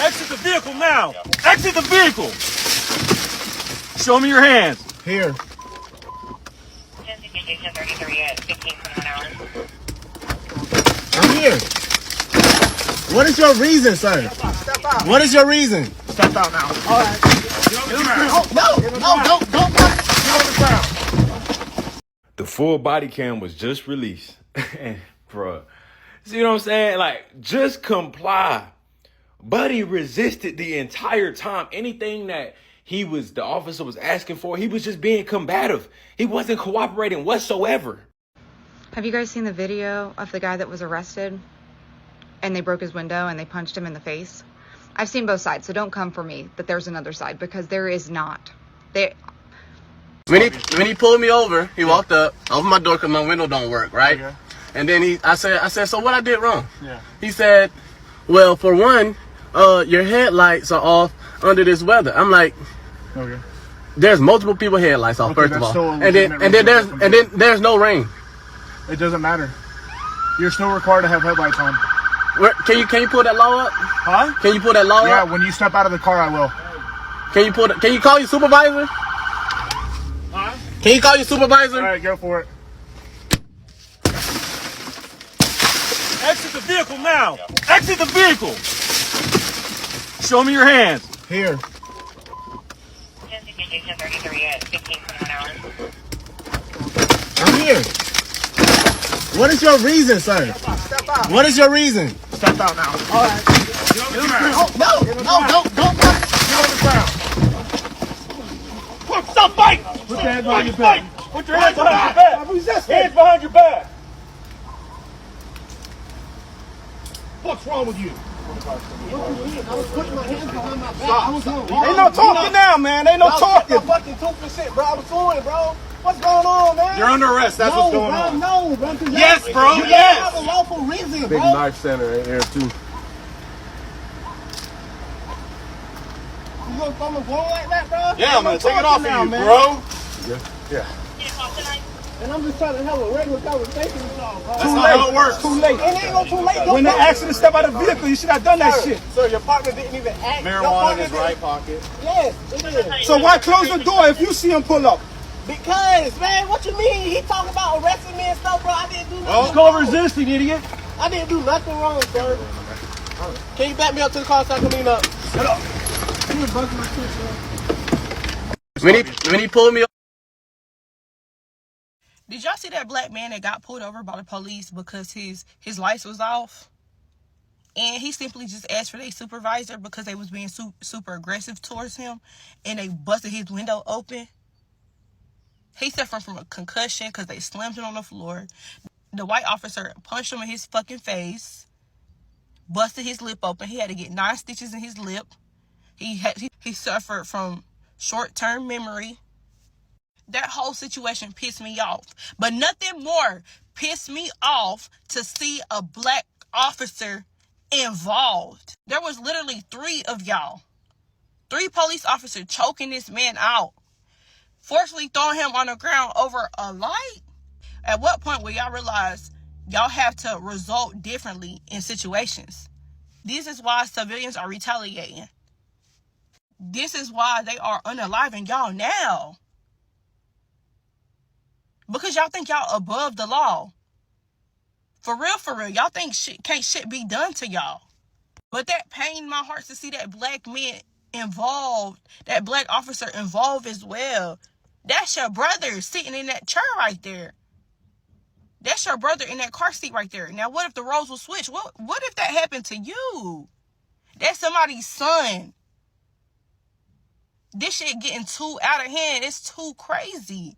Exit the vehicle now. Exit the vehicle. Show me your hands. Here. I'm here. What is your reason, sir? Step out. What is your reason? Step out now. All right. No, don't. Get on the ground. The full body cam was just released. And, bruh, see what I'm saying? Like, just comply. Buddy resisted the entire time. Anything that the officer was asking for, he was just being combative. He wasn't cooperating whatsoever. Have you guys seen the video of the guy that was arrested and they broke his window and they punched him in the face? I've seen both sides, so don't come for me that there's another side, because there is not. When he pulled me over, he walked up, opened my door because my window don't work, right? Okay. And then I said, so what I did wrong? Yeah. He said, well, for one, your headlights are off under this weather. I'm like, okay. There's multiple people headlights off, first of all. And then there's no rain. It doesn't matter. You're still required to have headlights on. Can you pull that law up? Huh? Can you pull that law up? Yeah, when you step out of the car, I will. Can you call your supervisor? Huh? Can you call your supervisor? All right, go for it. Exit the vehicle now. Exit the vehicle. Show me your hands. Here. I'm here. What is your reason, sir? Step out. What is your reason? Step out now. All right. Get on the ground. Don't. Get on the ground. Stop fighting. Put your hands behind your back. Put your hands behind your back. Hands behind your back. What's wrong with you? I was putting my hands behind my back. Ain't no talking now, man. Ain't no talking. I'm fucking talking shit, bro. I was doing it, bro. What's going on, man? You're under arrest. That's what's going on. No, bro. Yes, bro. You Yes. have a lawful reason, bro. Big knife center right here, too. You gonna throw me going like that, bro? Yeah, I'm gonna take it off of you, man. bro. Yeah. And I'm just trying to have a regular conversation with y'all, bro. That's not how it works. Too late. It ain't no too late. When they asked you to step out of the vehicle, you should have done that shit. Sir, your partner didn't even ask. Marijuana in his right pocket. Yes, it is. So why close the door if you see him pull up? Because, man, what you mean? He talking about arresting me and stuff, bro. I didn't do nothing. It's called resisting, idiot. I didn't do nothing wrong, sir. Can you back me up to the car so I can lean up? Shut up. When he pulled me up. Did y'all see that black man that got pulled over by the police because his lights was off? And he simply just asked for their supervisor because they was being super aggressive towards him, and they busted his window open. He suffered from a concussion because they slammed him on the floor. The white officer punched him in his fucking face, busted his lip open. He had to get 9 stitches in his lip. He suffered from short-term memory. That whole situation pissed me off. But nothing more pissed me off to see a black officer involved. There was literally 3 of y'all. 3 police officers choking this man out. Forcefully throwing him on the ground over a light. At what point will y'all realize y'all have to result differently in situations? This is why civilians are retaliating. This is why they are unaliving y'all now. Because y'all think y'all above the law. For real. Y'all think can't shit be done to y'all. But that pained my heart to see that black man involved, that black officer involved as well. That's your brother sitting in that chair right there. That's your brother in that car seat right there. Now, what if the roles will switch? What if that happened to you? That's somebody's son. This shit getting too out of hand. It's too crazy.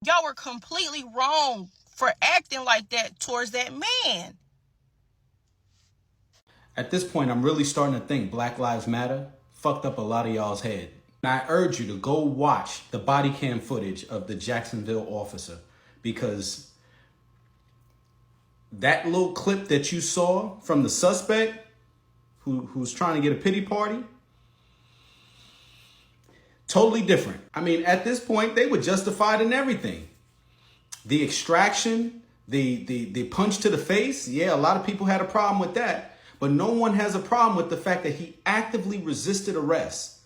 Y'all were completely wrong for acting like that towards that man. At this point, I'm really starting to think Black Lives Matter fucked up a lot of y'all's head. And I urge you to go watch the body cam footage of the Jacksonville officer, because that little clip that you saw from the suspect who's trying to get a pity party, totally different. I mean, at this point, they were justified in everything. The extraction, the punch to the face, yeah, a lot of people had a problem with that. But no one has a problem with the fact that he actively resisted arrest.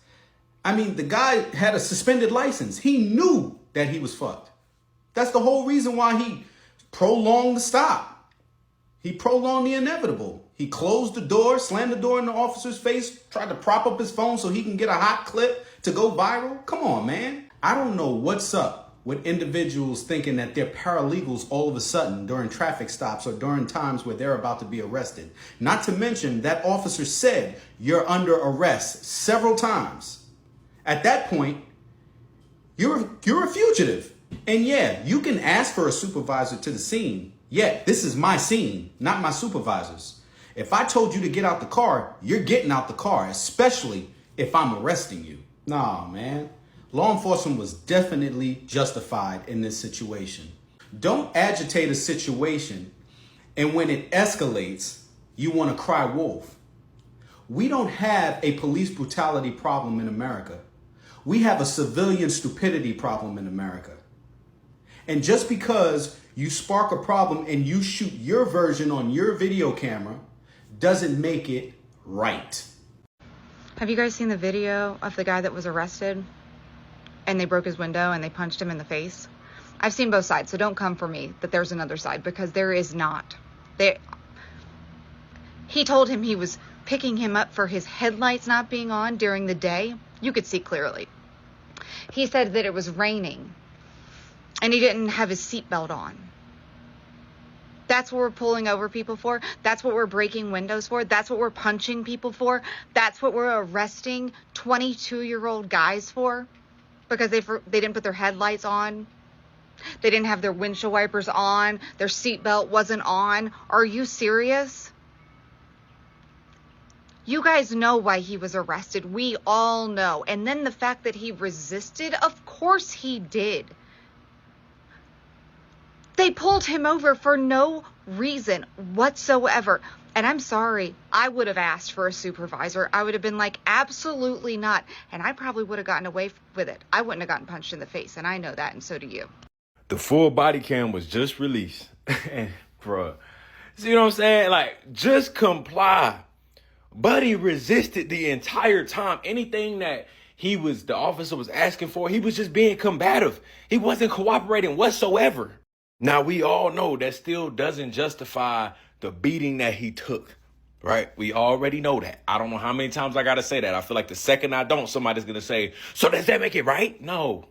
I mean, the guy had a suspended license. He knew that he was fucked. That's the whole reason why he prolonged the stop. He prolonged the inevitable. He closed the door, slammed the door in the officer's face, tried to prop up his phone so he can get a hot clip to go viral. Come on, man. I don't know what's up with individuals thinking that they're paralegals all of a sudden during traffic stops or during times where they're about to be arrested. Not to mention that officer said you're under arrest several times. At that point, you're a fugitive. And yeah, you can ask for a supervisor to the scene. Yeah, this is my scene, not my supervisor's. If I told you to get out the car, you're getting out the car, especially if I'm arresting you. Nah, man. Law enforcement was definitely justified in this situation. Don't agitate a situation, and when it escalates, you want to cry wolf. We don't have a police brutality problem in America. We have a civilian stupidity problem in America. And just because you spark a problem and you shoot your version on your video camera doesn't make it right. Have you guys seen the video of the guy that was arrested and they broke his window and they punched him in the face? I've seen both sides, so don't come for me that there's another side, because there is not. He told him he was picking him up for his headlights not being on during the day. You could see clearly. He said that it was raining and he didn't have his seatbelt on. That's what we're pulling over people for. That's what we're breaking windows for. That's what we're punching people for. That's what we're arresting 22-year-old guys for, because they didn't put their headlights on. They didn't have their windshield wipers on. Their seatbelt wasn't on. Are you serious? You guys know why he was arrested. We all know. And then the fact that he resisted, of course he did. They pulled him over for no reason whatsoever. And I'm sorry, I would have asked for a supervisor. I would have been like, absolutely not. And I probably would have gotten away with it. I wouldn't have gotten punched in the face. And I know that, and so do you. The full body cam was just released. And, bruh, see what I'm saying? Like, just comply. Buddy resisted the entire time. Anything that the officer was asking for, he was just being combative. He wasn't cooperating whatsoever. Now, we all know that still doesn't justify the beating that he took, right? We already know that. I don't know how many times I got to say that. I feel like the second I don't, somebody's going to say, so does that make it right? No.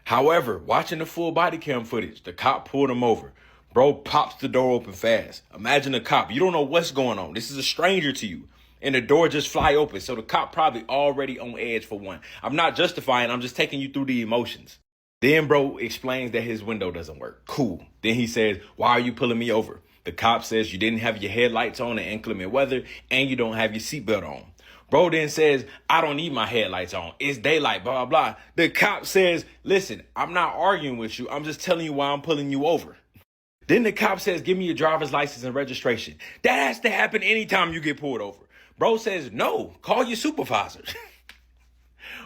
However, watching the full body cam footage, the cop pulled him over. Bro pops the door open fast. Imagine a cop. You don't know what's going on. This is a stranger to you. And the door just fly open. So the cop probably already on edge for one. I'm not justifying. I'm just taking you through the emotions. Then bro explains that his window doesn't work. Cool. Then he says, why are you pulling me over? The cop says you didn't have your headlights on in inclement weather and you don't have your seatbelt on. Bro then says, I don't need my headlights on. It's daylight, blah, blah, blah. The cop says, listen, I'm not arguing with you. I'm just telling you why I'm pulling you over. Then the cop says, give me your driver's license and registration. That has to happen anytime you get pulled over. Bro says, no, call your supervisor.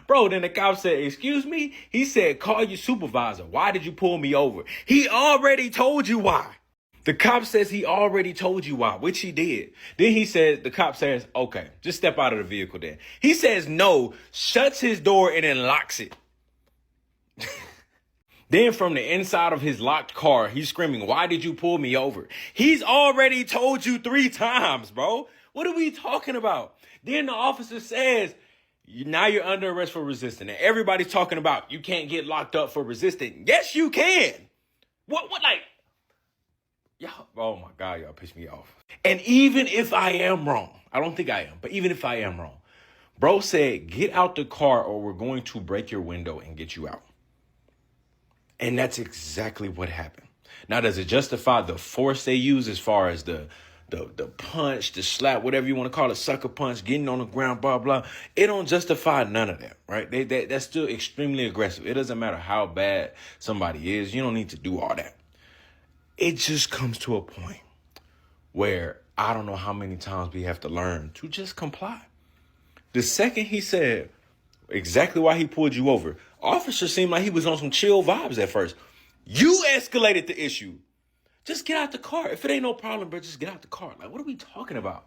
Bro, then the cop said, excuse me? He said, call your supervisor. Why did you pull me over? He already told you why. The cop says he already told you why, which he did. Then the cop says, okay, just step out of the vehicle then. He says no, shuts his door and then locks it. Then from the inside of his locked car, he's screaming, why did you pull me over? He's already told you 3 times, bro. What are we talking about? Then the officer says, now you're under arrest for resisting. And everybody's talking about you can't get locked up for resisting. Yes, you can. What, like, y'all, oh my God, y'all piss me off. And even if I am wrong, I don't think I am, but even if I am wrong, bro said, get out the car or we're going to break your window and get you out. And that's exactly what happened. Now, does it justify the force they use as far as the punch, the slap, whatever you want to call it, sucker punch, getting on the ground, blah, blah. It don't justify none of that, right? That's still extremely aggressive. It doesn't matter how bad somebody is. You don't need to do all that. It just comes to a point where I don't know how many times we have to learn to just comply. The second he said exactly why he pulled you over, officer seemed like he was on some chill vibes at first. You escalated the issue. Just get out the car. If it ain't no problem, bro, just get out the car. Like, what are we talking about?